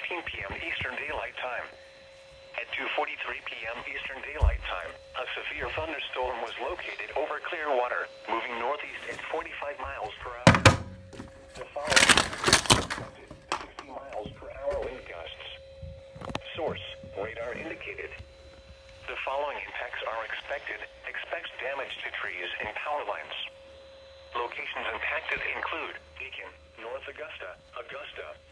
p.m. Eastern Daylight Time. At 2:43 p.m. Eastern Daylight Time, a severe thunderstorm was located over Clearwater, moving northeast at 45 miles per hour. The following expected 60 miles per hour wind gusts. Source: radar indicated. The following impacts are expected. Expect damage to trees and power lines. Locations impacted include Aiken, North Augusta,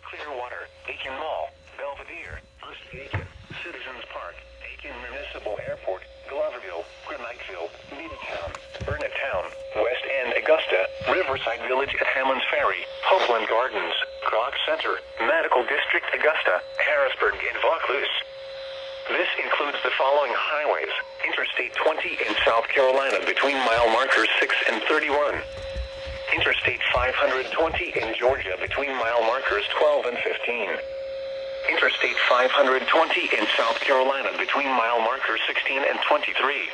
Clearwater, Aiken Mall, Belvedere, East Aiken, Citizens Park, Aiken Municipal Airport, Gloverville, Graniteville, Midtown, Burnettown, West End Augusta, Riverside Village at Hammond's Ferry, Hopeland Gardens, Clark Center, Medical District Augusta, Harrisburg, and Vaucluse. This includes the following highways: Interstate 20 in South Carolina between mile markers 6 and 31. Interstate 520 in Georgia between mile markers 12 and 15. Interstate 520 in South Carolina between mile markers 16 and 23.